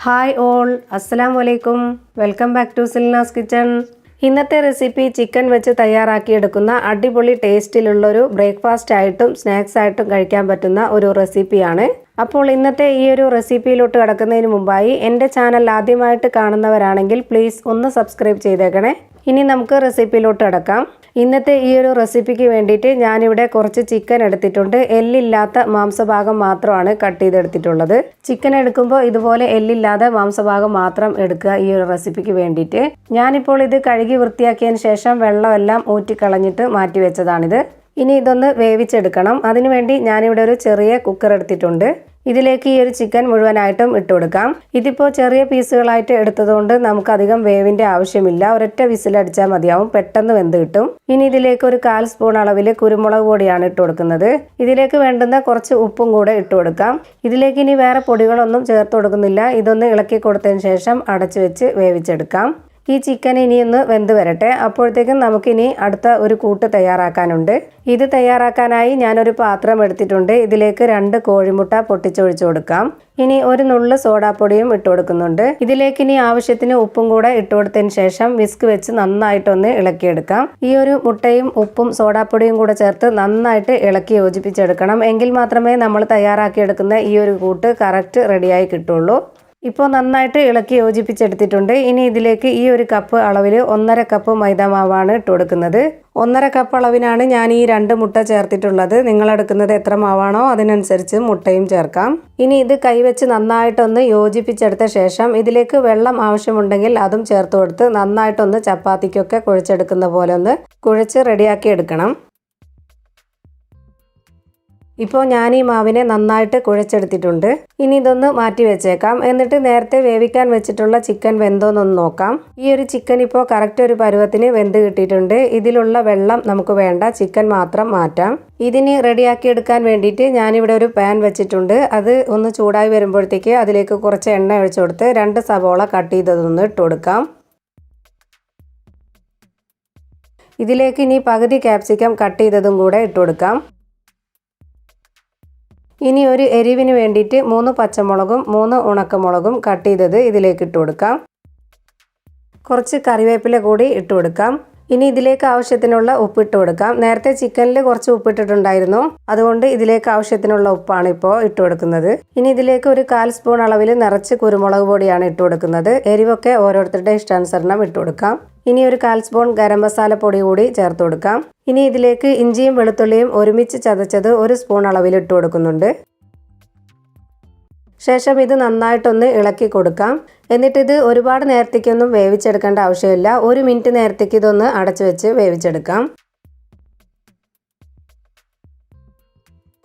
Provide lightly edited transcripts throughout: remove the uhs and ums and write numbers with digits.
Hi all, അസ്സലാമു അലൈക്കും. Welcome back to Silna's kitchen. ഇന്നത്തെ റെസിപ്പി ചിക്കൻ വെച്ച് തയ്യാറാക്കിയെടുക്കുന്ന അടിപൊളി ടേസ്റ്റിലുള്ളൊരു ബ്രേക്ക്ഫാസ്റ്റ് ആയിട്ടും സ്നാക്സ് ആയിട്ടും കഴിക്കാൻ പറ്റുന്ന ഒരു റെസിപ്പിയാണ്. അപ്പോൾ ഇന്നത്തെ ഈ ഒരു റെസിപ്പിയിലോട്ട് കടക്കുന്നതിന് മുമ്പായി എൻ്റെ ചാനൽ ആദ്യമായിട്ട് കാണുന്നവരാണെങ്കിൽ പ്ലീസ് ഒന്ന് സബ്സ്ക്രൈബ് ചെയ്തേക്കണേ. ഇനി നമുക്ക് റെസിപ്പിയിലോട്ട് കടക്കാം. ഇന്നത്തെ ഈ ഒരു റെസിപ്പിക്ക് വേണ്ടിയിട്ട് ഞാനിവിടെ കുറച്ച് ചിക്കൻ എടുത്തിട്ടുണ്ട്. എല്ലില്ലാത്ത മാംസഭാഗം മാത്രമാണ് കട്ട് ചെയ്തെടുത്തിട്ടുള്ളത്. ചിക്കൻ എടുക്കുമ്പോൾ ഇതുപോലെ എല്ലില്ലാതെ മാംസഭാഗം മാത്രം എടുക്കുക ഈ ഒരു റെസിപ്പിക്ക് വേണ്ടിയിട്ട്. ഞാനിപ്പോൾ ഇത് കഴുകി വൃത്തിയാക്കിയതിന് ശേഷം വെള്ളമെല്ലാം ഊറ്റിക്കളഞ്ഞിട്ട് മാറ്റി വെച്ചതാണിത്. ഇനി ഇതൊന്ന് വേവിച്ചെടുക്കണം. അതിനുവേണ്ടി ഞാനിവിടെ ഒരു ചെറിയ കുക്കർ എടുത്തിട്ടുണ്ട്. ഇതിലേക്ക് ഈ ഒരു ചിക്കൻ മുഴുവനായിട്ടും ഇട്ട് കൊടുക്കാം. ഇതിപ്പോൾ ചെറിയ പീസുകളായിട്ട് എടുത്തതുകൊണ്ട് നമുക്ക് അധികം വേവിൻ്റെ ആവശ്യമില്ല. ഒരൊറ്റ വിസിലടിച്ചാൽ മതിയാവും, പെട്ടെന്ന് വെന്ത് കിട്ടും. ഇനി ഇതിലേക്ക് ഒരു 1/4 സ്പൂൺ അളവിൽ കുരുമുളക് പൊടിയാണ് ഇട്ട് കൊടുക്കുന്നത്. ഇതിലേക്ക് വേണ്ടുന്ന കുറച്ച് ഉപ്പും കൂടെ ഇട്ട് കൊടുക്കാം. ഇതിലേക്ക് ഇനി വേറെ പൊടികളൊന്നും ചേർത്ത് കൊടുക്കുന്നില്ല. ഇതൊന്ന് ഇളക്കി കൊടുത്തതിന് ശേഷം അടച്ചു വെച്ച് വേവിച്ചെടുക്കാം. ഈ ചിക്കൻ ഇനിയൊന്ന് വെന്ത് വരട്ടെ. അപ്പോഴത്തേക്കും നമുക്കിനി അടുത്ത ഒരു കൂട്ട് തയ്യാറാക്കാനുണ്ട്. ഇത് തയ്യാറാക്കാനായി ഞാനൊരു പാത്രം എടുത്തിട്ടുണ്ട്. ഇതിലേക്ക് 2 കോഴിമുട്ട പൊട്ടിച്ചൊഴിച്ചു കൊടുക്കാം. ഇനി ഒരു നുള്ള് സോഡാപ്പൊടിയും ഇട്ട് കൊടുക്കുന്നുണ്ട്. ഇതിലേക്ക് ഇനി ആവശ്യത്തിന് ഉപ്പും കൂടെ ഇട്ട് കൊടുത്തതിന് ശേഷം വിസ്ക് വെച്ച് നന്നായിട്ടൊന്ന് ഇളക്കിയെടുക്കാം. ഈ ഒരു മുട്ടയും ഉപ്പും സോഡാപ്പൊടിയും കൂടെ ചേർത്ത് നന്നായിട്ട് ഇളക്കി യോജിപ്പിച്ചെടുക്കണം. എങ്കിൽ മാത്രമേ നമ്മൾ തയ്യാറാക്കിയെടുക്കുന്ന ഈ ഒരു കൂട്ട് കറക്റ്റ് റെഡിയായി കിട്ടുള്ളൂ. ഇപ്പോൾ നന്നായിട്ട് ഇളക്കി യോജിപ്പിച്ചെടുത്തിട്ടുണ്ട്. ഇനി ഇതിലേക്ക് ഈ ഒരു കപ്പ് അളവിൽ 1.5 കപ്പ് മൈദാമാവാണ് ഇട്ട് കൊടുക്കുന്നത്. 1.5 കപ്പ് അളവിനാണ് ഞാൻ ഈ 2 മുട്ട ചേർത്തിട്ടുള്ളത്. നിങ്ങൾ എടുക്കുന്നത് എത്ര മാവാണോ അതിനനുസരിച്ച് മുട്ടയും ചേർക്കാം. ഇനി ഇത് കൈവച്ച് നന്നായിട്ടൊന്ന് യോജിപ്പിച്ചെടുത്ത ശേഷം ഇതിലേക്ക് വെള്ളം ആവശ്യമുണ്ടെങ്കിൽ അതും ചേർത്ത് കൊടുത്ത് നന്നായിട്ടൊന്ന് ചപ്പാത്തിക്കൊക്കെ കുഴച്ചെടുക്കുന്ന പോലെ ഒന്ന് കുഴച്ച് റെഡിയാക്കി എടുക്കണം. ഇപ്പോൾ ഞാൻ ഈ മാവിനെ നന്നായിട്ട് കുഴച്ചെടുത്തിട്ടുണ്ട്. ഇനി ഇതൊന്ന് മാറ്റി വെച്ചേക്കാം. എന്നിട്ട് നേരത്തെ വേവിക്കാൻ വെച്ചിട്ടുള്ള ചിക്കൻ വെന്തോന്നൊന്ന് നോക്കാം. ഈ ഒരു ചിക്കൻ ഇപ്പോൾ കറക്റ്റ് ഒരു പരുവത്തിന് വെന്ത് കിട്ടിയിട്ടുണ്ട്. ഇതിലുള്ള വെള്ളം നമുക്ക് വേണ്ട, ചിക്കൻ മാത്രം മാറ്റാം. ഇതിന് റെഡിയാക്കി എടുക്കാൻ വേണ്ടിയിട്ട് ഞാനിവിടെ ഒരു പാൻ വെച്ചിട്ടുണ്ട്. അത് ഒന്ന് ചൂടായി വരുമ്പോഴത്തേക്ക് അതിലേക്ക് കുറച്ച് എണ്ണ ഒഴിച്ചു കൊടുത്ത് 2 സവോള കട്ട് ചെയ്തതൊന്ന് ഇട്ട് കൊടുക്കാം. ഇതിലേക്ക് ഇനി പകുതി ക്യാപ്സിക്കം കട്ട് ചെയ്തതും കൂടെ ഇട്ട് കൊടുക്കാം. ഇനി ഒരു എരിവിന് വേണ്ടിയിട്ട് 3 പച്ചമുളകും 3 ഉണക്കമുളകും കട്ട് ചെയ്തത് ഇതിലേക്ക് ഇട്ട് കൊടുക്കാം. കുറച്ച് കറിവേപ്പില കൂടി ഇട്ട് കൊടുക്കാം. ഇനി ഇതിലേക്ക് ആവശ്യത്തിനുള്ള ഉപ്പ് ഇട്ട് കൊടുക്കാം. നേരത്തെ ചിക്കനിൽ കുറച്ച് ഉപ്പിട്ടിട്ടുണ്ടായിരുന്നു, അതുകൊണ്ട് ഇതിലേക്ക് ആവശ്യത്തിനുള്ള ഉപ്പാണ് ഇപ്പോൾ ഇട്ട് കൊടുക്കുന്നത്. ഇനി ഇതിലേക്ക് ഒരു 1/4 സ്പൂൺ അളവിൽ നിറച്ച് കുരുമുളക് പൊടിയാണ് ഇട്ട് കൊടുക്കുന്നത്. എരിവൊക്കെ ഓരോരുത്തരുടെ ഇഷ്ടാനുസരണം ഇട്ട് കൊടുക്കാം. ഇനി ഒരു 1/4 സ്പൂൺ ഗരം മസാല പൊടി കൂടി ചേർത്ത് കൊടുക്കാം. ഇനി ഇതിലേക്ക് ഇഞ്ചിയും വെളുത്തുള്ളിയും ഒരുമിച്ച് ചതച്ചത് 1 സ്പൂൺ അളവിൽ ഇട്ട് കൊടുക്കുന്നുണ്ട്. ശേഷം ഇത് നന്നായിട്ടൊന്ന് ഇളക്കി കൊടുക്കാം. എന്നിട്ട് ഇത് ഒരുപാട് നേരത്തേക്കൊന്നും വേവിച്ചെടുക്കേണ്ട ആവശ്യമില്ല. 1 മിനിറ്റ് നേരത്തേക്ക് ഇതൊന്ന് അടച്ചു വെച്ച് വേവിച്ചെടുക്കാം.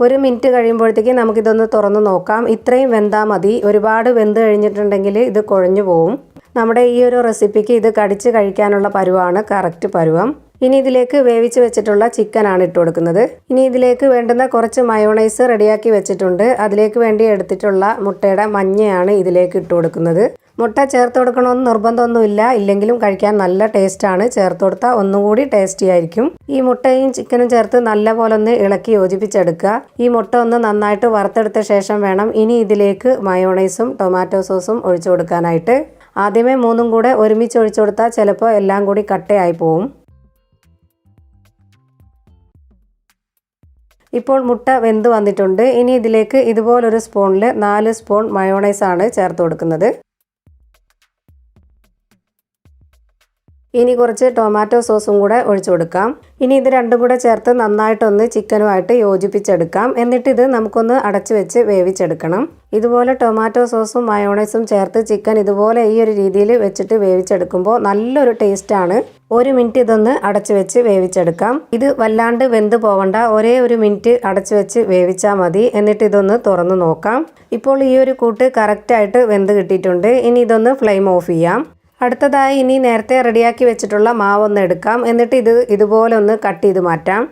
1 മിനിറ്റ് കഴിയുമ്പോഴത്തേക്ക് നമുക്കിതൊന്ന് തുറന്ന് നോക്കാം. ഇത്രയും വെന്താൽ മതി. ഒരുപാട് വെന്ത് കഴിഞ്ഞിട്ടുണ്ടെങ്കിൽ ഇത് കുഴഞ്ഞു പോവും. നമ്മുടെ ഈ ഒരു റെസിപ്പിക്ക് ഇത് കടിച്ച് കഴിക്കാനുള്ള പരുവാണ് കറക്റ്റ് പരുവം. ഇനി ഇതിലേക്ക് വേവിച്ച് വെച്ചിട്ടുള്ള ചിക്കനാണ് ഇട്ട് കൊടുക്കുന്നത്. ഇനി ഇതിലേക്ക് വേണ്ടുന്ന കുറച്ച് മയോണൈസ് റെഡിയാക്കി വെച്ചിട്ടുണ്ട്. അതിലേക്ക് വേണ്ടി എടുത്തിട്ടുള്ള മുട്ടയുടെ മഞ്ഞയാണ് ഇതിലേക്ക് ഇട്ട് കൊടുക്കുന്നത്. മുട്ട ചേർത്ത് കൊടുക്കണമെന്ന് നിർബന്ധമൊന്നുമില്ല, ഇല്ലെങ്കിലും കഴിക്കാൻ നല്ല ടേസ്റ്റാണ്. ചേർത്ത് കൊടുത്താൽ ഒന്നുകൂടി ടേസ്റ്റി ആയിരിക്കും. ഈ മുട്ടയും ചിക്കനും ചേർത്ത് നല്ലപോലെ ഒന്ന് ഇളക്കി യോജിപ്പിച്ചെടുക്കുക. ഈ മുട്ട ഒന്ന് നന്നായിട്ട് വറുത്തെടുത്ത ശേഷം വേണം ഇനി ഇതിലേക്ക് മയോണൈസും ടൊമാറ്റോ സോസും ഒഴിച്ചു കൊടുക്കാനായിട്ട്. ആദ്യമേ 3ഉം കൂടെ ഒരുമിച്ച് ഒഴിച്ചു കൊടുത്താൽ ചിലപ്പോൾ എല്ലാം കൂടി കട്ടയായി പോവും. ഇപ്പോൾ മുട്ട വെന്ത് വന്നിട്ടുണ്ട്. ഇനി ഇതിലേക്ക് ഇതുപോലൊരു സ്പൂണിൽ 4 സ്പൂൺ മയോണൈസാണ് ചേർത്ത് കൊടുക്കുന്നത്. ഇനി കുറച്ച് ടൊമാറ്റോ സോസും കൂടെ ഒഴിച്ചു കൊടുക്കാം. ഇനി ഇത് രണ്ടും കൂടെ ചേർത്ത് നന്നായിട്ടൊന്ന് ചിക്കനുമായിട്ട് യോജിപ്പിച്ചെടുക്കാം. എന്നിട്ട് ഇത് നമുക്കൊന്ന് അടച്ചു വെച്ച് വേവിച്ചെടുക്കണം. ഇതുപോലെ ടൊമാറ്റോ സോസും മയോണൈസും ചേർത്ത് ചിക്കൻ ഇതുപോലെ ഈ ഒരു രീതിയിൽ വെച്ചിട്ട് വേവിച്ചെടുക്കുമ്പോൾ നല്ലൊരു ടേസ്റ്റാണ്. 1 മിനിറ്റ് ഇതൊന്ന് അടച്ചു വെച്ച് വേവിച്ചെടുക്കാം. ഇത് വല്ലാണ്ട് വെന്ത് പോകണ്ട, ഒരേ 1 മിനിറ്റ് അടച്ചു വെച്ച് വേവിച്ചാൽ മതി. എന്നിട്ട് ഇതൊന്ന് തുറന്ന് നോക്കാം. ഇപ്പോൾ ഈ ഒരു കൂട്ട് കറക്റ്റായിട്ട് വെന്ത് കിട്ടിയിട്ടുണ്ട്. ഇനി ഇതൊന്ന് ഫ്ലെയിം ഓഫ് ചെയ്യാം. അടുത്തതായി ഇനി നേരത്തെ റെഡിയാക്കി വെച്ചിട്ടുള്ള മാവൊന്ന് എടുക്കാം. എന്നിട്ട് ഇതുപോലെ ഒന്ന് കട്ട് ചെയ്ത് മാറ്റാം.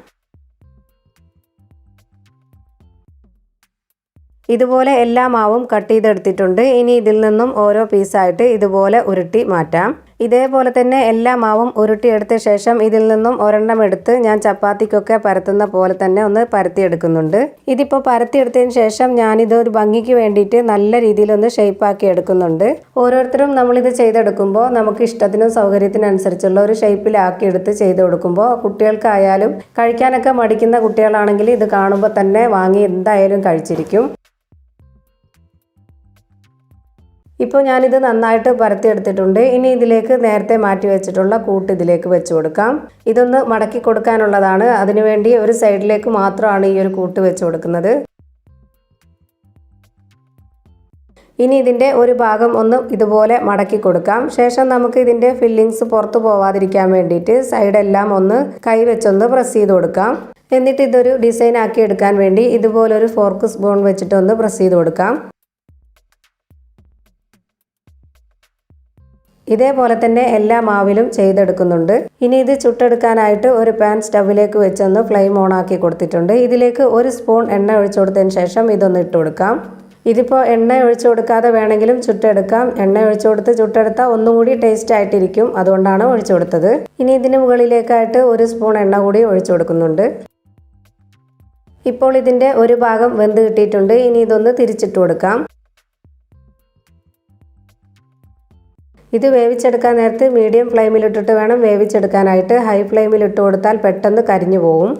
ഇതുപോലെ എല്ലാ മാവും കട്ട് ചെയ്തെടുത്തിട്ടുണ്ട്. ഇനി ഇതിൽ നിന്നും ഓരോ പീസായിട്ട് ഇതുപോലെ ഉരുട്ടി മാറ്റാം. ഇതേപോലെ തന്നെ എല്ലാ മാവും ഉരുട്ടിയെടുത്ത ശേഷം ഇതിൽ നിന്നും ഒരെണ്ണം എടുത്ത് ഞാൻ ചപ്പാത്തിക്കൊക്കെ പരത്തുന്ന പോലെ തന്നെ ഒന്ന് പരത്തിയെടുക്കുന്നുണ്ട്. ഇതിപ്പോൾ പരത്തിയെടുത്തതിന് ശേഷം ഞാനിത് ഒരു ഭംഗിക്ക് വേണ്ടിയിട്ട് നല്ല രീതിയിലൊന്ന് ഷേപ്പാക്കി എടുക്കുന്നുണ്ട്. ഓരോരുത്തരും നമ്മളിത് ചെയ്തെടുക്കുമ്പോൾ നമുക്ക് ഇഷ്ടത്തിനും സൗകര്യത്തിനനുസരിച്ചുള്ള ഒരു ഷേപ്പിലാക്കി എടുത്ത് ചെയ്ത് കൊടുക്കുമ്പോൾ കുട്ടികൾക്കായാലും കഴിക്കാനൊക്കെ മടിക്കുന്ന കുട്ടികളാണെങ്കിൽ ഇത് കാണുമ്പോൾ തന്നെ വാങ്ങി എന്തായാലും കഴിച്ചിരിക്കും. ഇപ്പോൾ ഞാനിത് നന്നായിട്ട് പരത്തിയെടുത്തിട്ടുണ്ട്. ഇനി ഇതിലേക്ക് നേരത്തെ മാറ്റി വെച്ചിട്ടുള്ള കൂട്ട് ഇതിലേക്ക് വെച്ച് കൊടുക്കാം. ഇതൊന്ന് മടക്കി കൊടുക്കാനുള്ളതാണ്. അതിനുവേണ്ടി ഒരു സൈഡിലേക്ക് മാത്രമാണ് ഈ ഒരു കൂട്ട് വെച്ച് കൊടുക്കുന്നത്. ഇനി ഇതിൻ്റെ ഒരു ഭാഗം ഒന്ന് ഇതുപോലെ മടക്കി കൊടുക്കാം. ശേഷം നമുക്ക് ഇതിൻ്റെ ഫില്ലിങ്സ് പുറത്തു പോവാതിരിക്കാൻ വേണ്ടിയിട്ട് സൈഡെല്ലാം ഒന്ന് കൈവച്ചൊന്ന് പ്രസ് ചെയ്ത് കൊടുക്കാം. എന്നിട്ട് ഇതൊരു ഡിസൈൻ ആക്കി എടുക്കാൻ വേണ്ടി ഇതുപോലൊരു ഫോർക്ക് സ്പൂൺ വെച്ചിട്ടൊന്ന് പ്രസ് ചെയ്ത് കൊടുക്കാം. ഇതേപോലെ തന്നെ എല്ലാ മാവിലും ചെയ്തെടുക്കുന്നുണ്ട്. ഇനി ഇത് ചുട്ടെടുക്കാനായിട്ട് ഒരു പാൻ സ്റ്റവിലേക്ക് വെച്ചൊന്ന് ഫ്ലെയിം ഓൺ ആക്കി കൊടുത്തിട്ടുണ്ട്. ഇതിലേക്ക് ഒരു സ്പൂൺ എണ്ണ ഒഴിച്ചു കൊടുത്തതിന് ശേഷം ഇതൊന്ന് ഇട്ട് കൊടുക്കാം. ഇതിപ്പോൾ എണ്ണ ഒഴിച്ചു കൊടുക്കാതെ വേണമെങ്കിലും ചുട്ടെടുക്കാം. എണ്ണ ഒഴിച്ചു കൊടുത്ത് ചുട്ടെടുത്താൽ ഒന്നും കൂടി ടേസ്റ്റ് ആയിട്ടിരിക്കും. അതുകൊണ്ടാണ് ഒഴിച്ചു കൊടുത്തത്. ഇനി ഇതിന് മുകളിലേക്കായിട്ട് ഒരു സ്പൂൺ എണ്ണ കൂടി ഒഴിച്ചു കൊടുക്കുന്നുണ്ട്. ഇപ്പോൾ ഇതിൻ്റെ ഒരു ഭാഗം വെന്ത് കിട്ടിയിട്ടുണ്ട്. ഇനി ഇതൊന്ന് തിരിച്ചിട്ട് കൊടുക്കാം. ഇത് വേവിച്ചെടുക്കാൻ നേരത്ത് മീഡിയം ഫ്ലെയിമിലിട്ടിട്ട് വേണം വേവിച്ചെടുക്കാനായിട്ട്. ഹൈ ഫ്ലെയിമിൽ ഇട്ട് കൊടുത്താൽ പെട്ടെന്ന് കരിഞ്ഞു പോകും.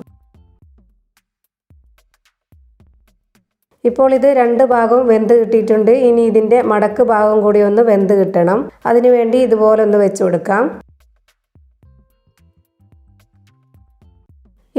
ഇപ്പോൾ ഇത് രണ്ട് ഭാഗവും വെന്ത് കിട്ടിയിട്ടുണ്ട്. ഇനി ഇതിൻ്റെ മടക്ക് ഭാഗം കൂടി ഒന്ന് വെന്ത് കിട്ടണം. അതിനുവേണ്ടി ഇതുപോലെ ഒന്ന് വെച്ച് കൊടുക്കാം.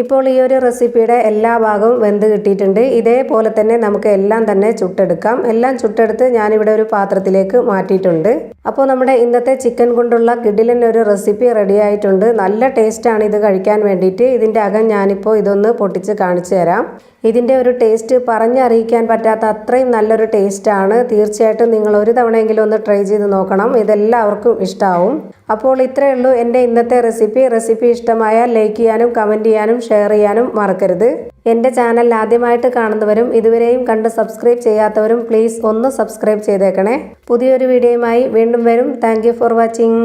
ഇപ്പോൾ ഈ ഒരു റെസിപ്പിയുടെ എല്ലാ ഭാഗവും വെന്ത് കിട്ടിയിട്ടുണ്ട്. ഇതേപോലെ തന്നെ നമുക്ക് എല്ലാം തന്നെ ചുട്ടെടുക്കാം. എല്ലാം ചുട്ടെടുത്ത് ഞാനിവിടെ ഒരു പാത്രത്തിലേക്ക് മാറ്റിയിട്ടുണ്ട്. അപ്പോൾ നമ്മുടെ ഇന്നത്തെ ചിക്കൻ കൊണ്ടുള്ള കിടിലൻ ഒരു റെസിപ്പി റെഡി ആയിട്ടുണ്ട്. നല്ല ടേസ്റ്റാണ് ഇത് കഴിക്കാൻ വേണ്ടിയിട്ട്. ഇതിൻ്റെ അകം ഞാനിപ്പോൾ ഇതൊന്ന് പൊട്ടിച്ച് കാണിച്ചു തരാം. ഇതിൻ്റെ ഒരു ടേസ്റ്റ് പറഞ്ഞറിയിക്കാൻ പറ്റാത്ത അത്രയും നല്ലൊരു ടേസ്റ്റാണ്. തീർച്ചയായിട്ടും നിങ്ങൾ ഒരു തവണയെങ്കിലും ഒന്ന് ട്രൈ ചെയ്ത് നോക്കണം. ഇതെല്ലാവർക്കും ഇഷ്ടമാവും. അപ്പോൾ ഇത്രയേ ഉള്ളൂ എൻ്റെ ഇന്നത്തെ റെസിപ്പി ഇഷ്ടമായാൽ ലൈക്ക് ചെയ്യാനും കമൻറ്റ് ചെയ്യാനും ഷെയർ ചെയ്യാനും മറക്കരുത്. എൻ്റെ ചാനൽ ആദ്യമായിട്ട് കാണുന്നവരും ഇതുവരെയും കണ്ട് സബ്സ്ക്രൈബ് ചെയ്യാത്തവരും പ്ലീസ് ഒന്ന് സബ്സ്ക്രൈബ് ചെയ്തേക്കണേ. പുതിയൊരു വീഡിയോയുമായി വീണ്ടും വരും. Thank you for watching.